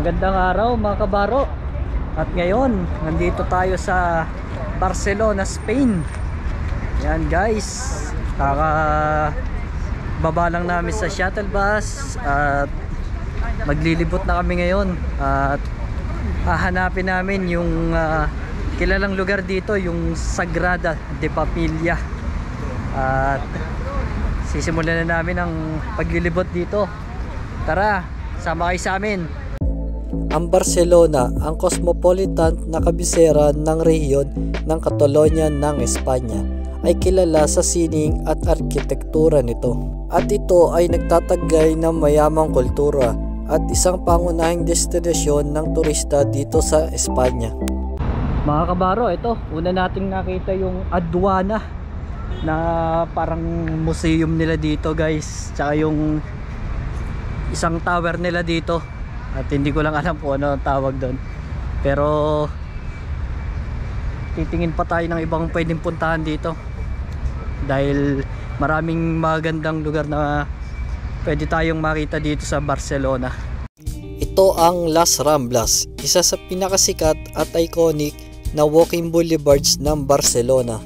Magandang araw mga kabaro. At ngayon, nandito tayo sa Barcelona, Spain. Yan guys, baba lang namin sa shuttle bus at maglilibot na kami ngayon. At hahanapin namin yung kilalang lugar dito, yung Sagrada de Familia. At sisimulan na namin ang paglilibot dito. Tara, sama kayo sa amin. Ang Barcelona, ang cosmopolitan na kabisera ng rehiyon ng Catalonia ng Espanya, ay kilala sa sining at arkitektura nito. At ito ay nagtatagay ng mayamang kultura at isang pangunahing destinasyon ng turista dito sa Espanya. Mga kabaro, ito, una nating nakita yung aduana na parang museum nila dito guys. Tsaka yung isang tower nila dito. At hindi ko lang alam kung ano ang tawag doon. Pero titingin pa tayo ng ibang pwedeng puntahan dito. Dahil maraming magandang lugar na pwede tayong makita dito sa Barcelona. Ito ang Las Ramblas, isa sa pinakasikat at iconic na walking boulevards ng Barcelona.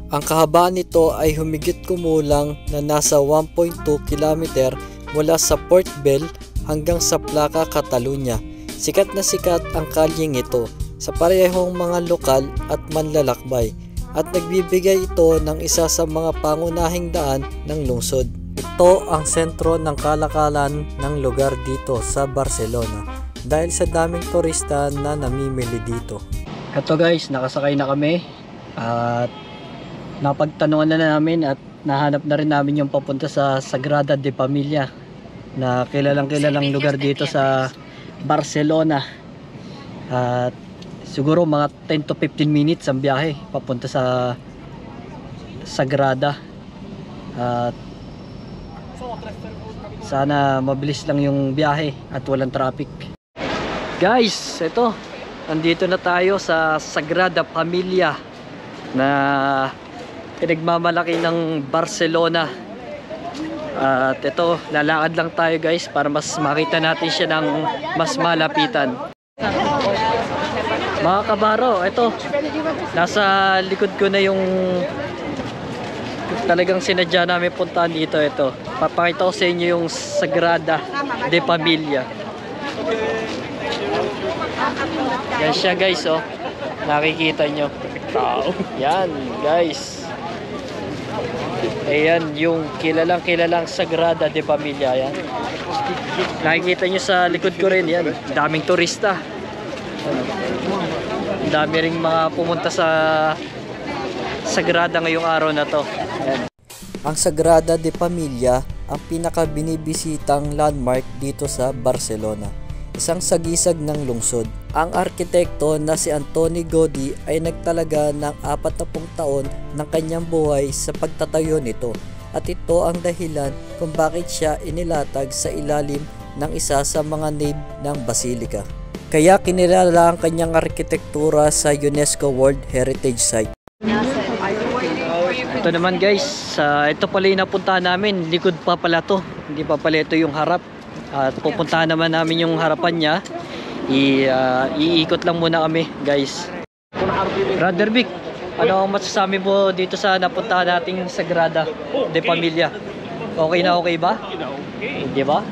Ang kahabaan nito ay humigit kumulang na nasa 1.2 km mula sa Port Bell hanggang sa Placa, Catalunya. Sikat na sikat ang kalyeng ito sa parehong mga lokal at manlalakbay at nagbibigay ito ng isa sa mga pangunahing daan ng lungsod. Ito ang sentro ng kalakalan ng lugar dito sa Barcelona dahil sa daming turista na namimili dito. Ito guys, nakasakay na kami at napagtanungan na namin at nahanap na rin namin yung papunta sa Sagrada de Familia na kilalang lugar dito sa Barcelona. At siguro mga 10 to 15 minutes ang biyahe papunta sa Sagrada. At sana mabilis lang yung biyahe at walang traffic. Guys, ito, andito na tayo sa Sagrada Familia na pinagmamalaki ng Barcelona. At ito, lalakad lang tayo guys para mas makita natin siya ng mas malapitan. Mga kabaro, ito, nasa likod ko na yung talagang sinadya namin puntahan dito. Ito, papakita ko sa inyo yung Sagrada de Familia. Yan siya guys, oh, nakikita nyo. Yan guys, ayan yung kilalang Sagrada de Familia. Yan, nakikita nyo sa likod ko rin. Yan, daming turista, dami ring mga pumunta sa Sagrada ngayong araw na to. Yan. Ang Sagrada de Familia ang pinaka binibisitang landmark dito sa Barcelona, isang sagisag ng lungsod. Ang arkitekto na si Antoni Gaudí ay nagtalaga ng 40 taon ng kanyang buhay sa pagtatayo nito, at ito ang dahilan kung bakit siya inilatag sa ilalim ng isa sa mga nave ng basilika. Kaya kinilala ang kanyang arkitektura sa UNESCO World Heritage Site. Ito naman guys, ito pala yung napuntahan namin. Likod pa pala to, hindi pa pala ito yung harap. At pupuntahan naman namin yung harapan niya. Iikot lang muna kami guys. Brother Vic, ano ang masasabi mo dito sa napuntahan nating Sagrada de Familia? Okay na okay ba? Hindi ba?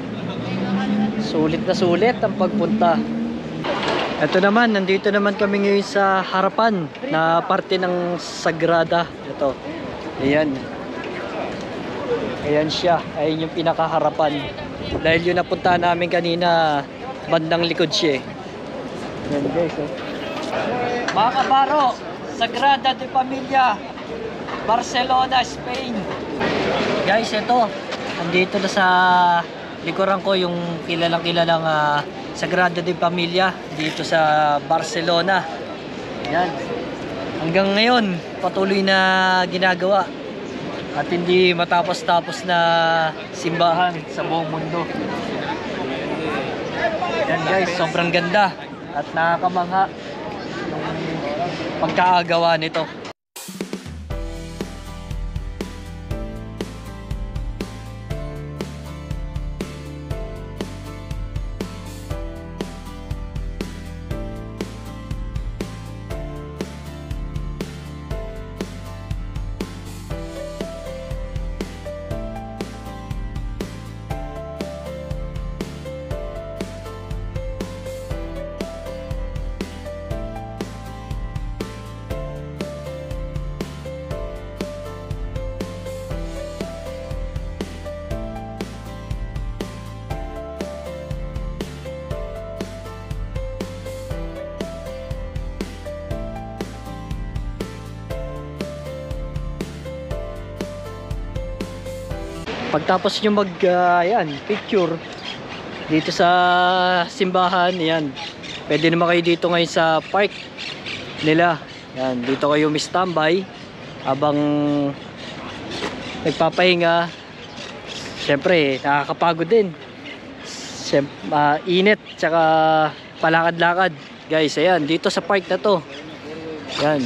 Sulit na sulit ang pagpunta. Ito naman, nandito naman kami ngayon sa harapan na parte ng Sagrada. Ito, ayan. Ayan siya, ayun yung pinakaharapan. Dahil yung napuntahan namin kanina, bandang likod siya eh. Ayan guys, oh. Mga kabaro, Sagrada de Familia, Barcelona, Spain. Guys, ito, nandito na sa likuran ko yung kilalang Sagrada de Familia dito sa Barcelona. Yan. Hanggang ngayon patuloy na ginagawa at hindi matapos-tapos na simbahan sa buong mundo. Yan guys, sobrang ganda at nakakamangha yung pagkakagawa nito. Pagtapos nyo mag yan, picture dito sa simbahan, yan, pwede naman kayo dito ngayon sa park nila. Yan, dito kayo standby habang nagpapahinga. Siyempre nakakapagod din, init tsaka palakad-lakad guys. Ayan, dito sa park na to, yan,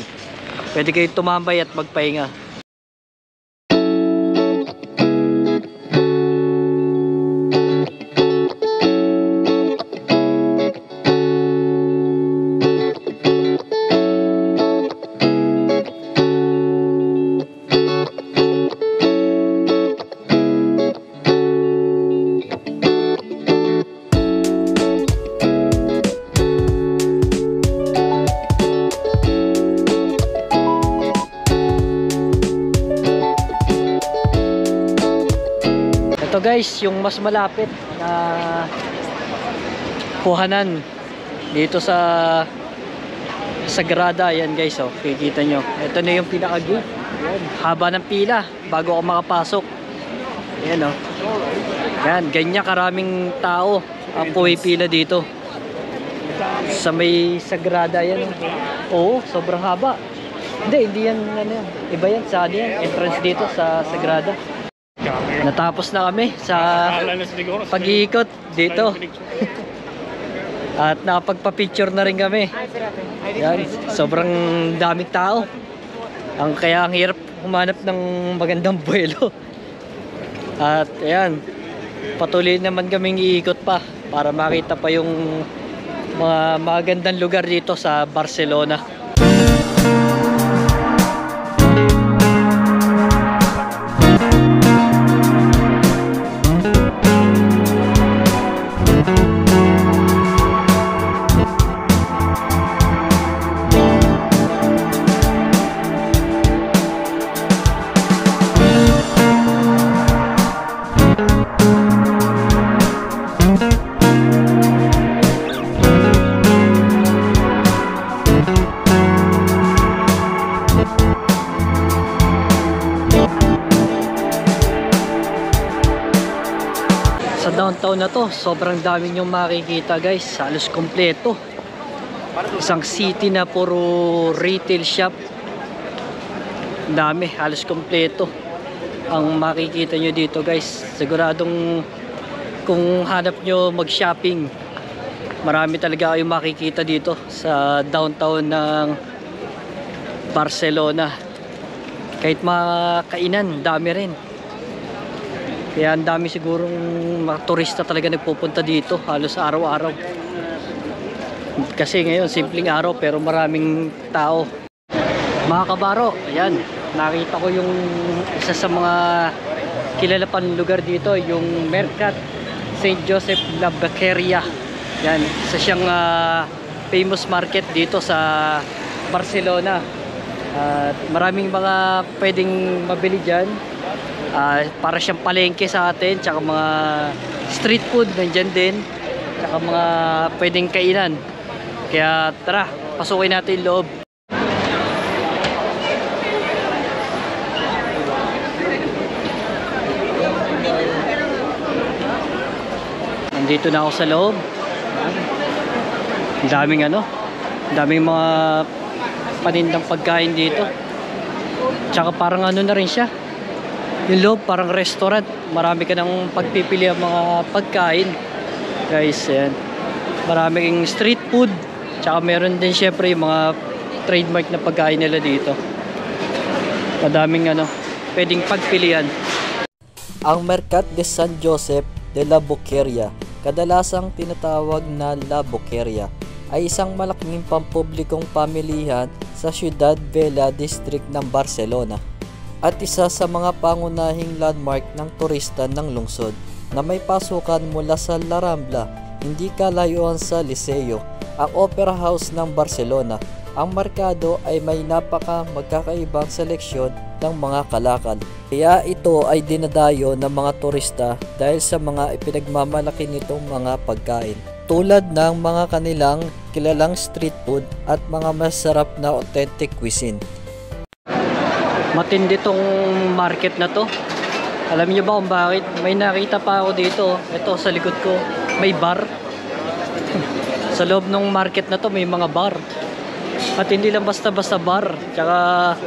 pwede kayo tumambay at magpahinga. Ito guys, yung mas malapit na kuhanan dito sa Sagrada. Yan guys, oh, kikita nyo. Ito na yung pinaka-gate. Haba ng pila bago ako makapasok. Yan, oh. Yan, ganyan karaming tao ang pumipila dito sa may Sagrada. Yan, oh. Oo, sobrang haba. Hindi yan, ano yan. Iba yan, sa ano yan, entrance dito sa Sagrada. Natapos na kami sa pag-iikot dito. At nakapagpa-picture na rin kami. Yan, sobrang daming tao. Kaya ang hirap humanap ng magandang buwelo. At ayan, patuloy naman kaming iikot pa para makita pa yung mga magandang lugar dito sa Barcelona. Sa downtown na to, sobrang dami nyo makikita guys. Halos kompleto. Isang city na puro retail shop. Dami, halos kompleto ang makikita nyo dito guys. Siguradong kung hanap nyo mag-shopping, marami talaga kayong makikita dito sa downtown ng Barcelona. Kahit mga kainan, dami rin. Kaya ang dami sigurong mga turista talaga nagpupunta dito halos araw-araw. Kasi ngayon simpleng araw pero maraming tao. Mga kabaro, ayan, nakita ko yung isa sa mga kilala pang lugar dito, yung Mercat St. Joseph La Vaqueria. Yan, isa siyang famous market dito sa Barcelona. Maraming mga pwedeng mabili dyan. Para siyang palengke sa atin, tsaka mga street food nandyan din, tsaka mga pwedeng kainan. Kaya tara, pasukin natin yung loob. Nandito na ako sa loob. Daming daming mga panindang pagkain dito. Tsaka parang na rin siya, yung loob parang restaurant. Marami ka ng pagpipili ang mga pagkain guys. Yan, maraming street food, tsaka meron din syempre yung mga trademark na pagkain nila dito. Madaming pwedeng pagpilian. Ang Mercat de San Joseph de La Vaqueria, kadalasang tinatawag na La Vaqueria, ay isang malaking pampublikong pamilihan sa Ciudad Vella District ng Barcelona at isa sa mga pangunahing landmark ng turista ng lungsod na may pasukan mula sa La Rambla, hindi kalayuan sa Liceo, ang Opera House ng Barcelona. Ang merkado ay may napaka magkakaibang seleksyon ng mga kalakal. Kaya ito ay dinadayo ng mga turista dahil sa mga ipinagmamalaki nitong mga pagkain, tulad ng mga kanilang kilalang street food at mga masarap na authentic cuisine. Matindi tong market na to. Alam niyo ba kung bakit? May nakita pa ako dito. Ito sa likod ko, may bar. Sa loob ng market na to may mga bar. At hindi lang basta-basta bar. Tsaka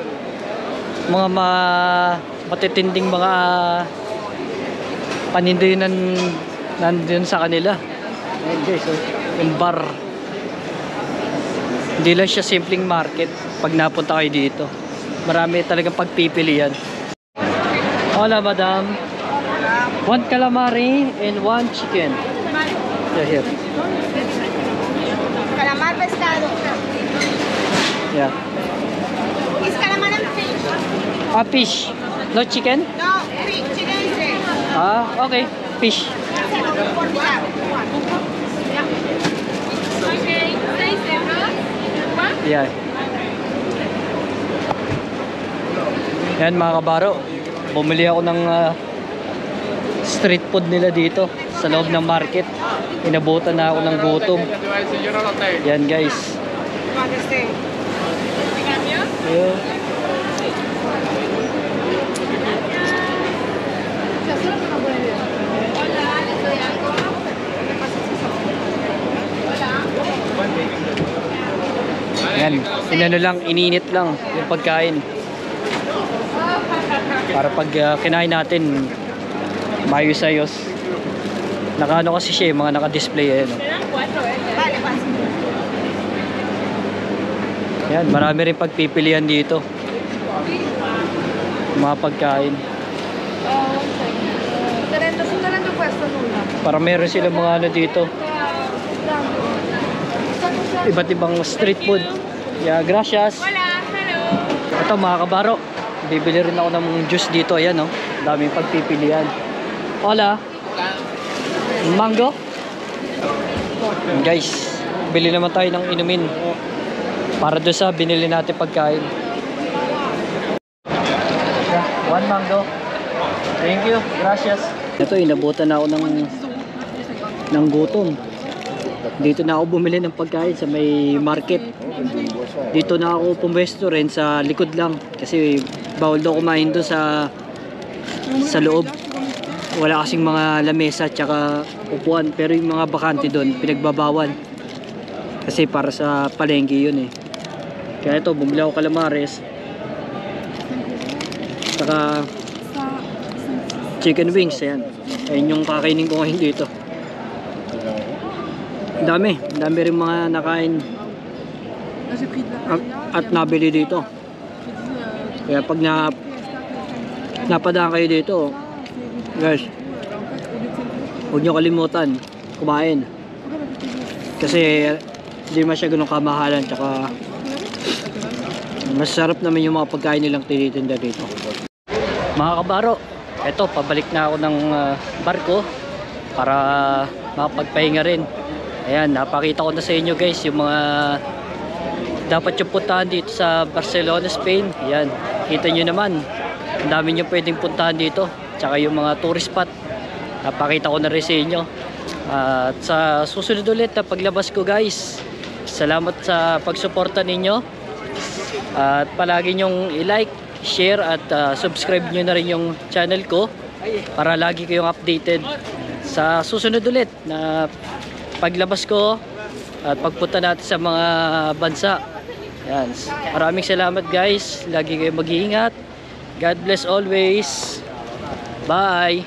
mga matitinding mga panindihan nandun sa kanila. Ayan guys, yung bar. Hindi lang siya simpleng market pag napunta kayo dito. Marami talagang pagpipilian. Hola madam. 1 calamari and 1 chicken. Yeah, here. Calamar pescado. Yeah. Is calamar and fish? Fish. No chicken? No, fish. Chicken is there. Okay. Fish. Okay, 6 euros. Yeah. Yan mga kabaro. Bumili ako ng street food nila dito sa loob ng market. Inabutan na ako ng gutom. Yan guys. Yeah. Yan, inano lang, ininit lang yung pagkain. Para pag kinain natin, mayos-ayos. Nakaano kasi siya, mga naka-display ayan. Yan, marami rin pagpipilian dito. Mga pagkain. Para meron sila mga ano dito. Iba't ibang street food. Yeah, gracias. Ito mga kabaro, bibili rin ako ng juice dito. Ayan oh, daming pagpipilian. Hola. Mango. Guys, bili naman tayo ng inumin para doon sa binili natin pagkain. 1 mango. Thank you. Gracias. Ito, inabutan na ako ng gutom. Dito na ako bumili ng pagkain sa may market. Dito na ako pumwesto rin sa likod lang kasi bawal daw kumain doon sa loob. Wala kasing mga lamesa at saka upuan, pero yung mga bakante doon pinagbabawal kasi para sa palengke yun eh. Kaya ito, bumili ako calamares saka chicken wings. Ayan, ayun yung kakainin ko ngayon dito. Dami rin mga nakain at nabili dito. Kaya pag napadaan kayo dito guys, huwag nyo kalimutan kumain kasi hindi masya ganun kamahalan, tsaka masarap naman yung mga pagkain nilang tinitinda dito. Mga kabaro, eto, pabalik na ako ng barko para makapagpahinga rin. Ayan, napakita ko na sa inyo guys yung mga dapat yung puntahan dito sa Barcelona, Spain. Ayan, kita nyo naman, ang dami nyo pwedeng puntahan dito, tsaka yung mga tourist spot napakita ko na rin sa inyo. At sa susunod ulit na paglabas ko guys, salamat sa pagsuporta ninyo at palagi nyong i-like, share at subscribe nyo na rin yung channel ko para lagi kayong updated sa susunod ulit na paglabas ko at pagpunta natin sa mga bansa. Ayan. Maraming salamat guys, lagi kayong mag-iingat. God bless always. Bye.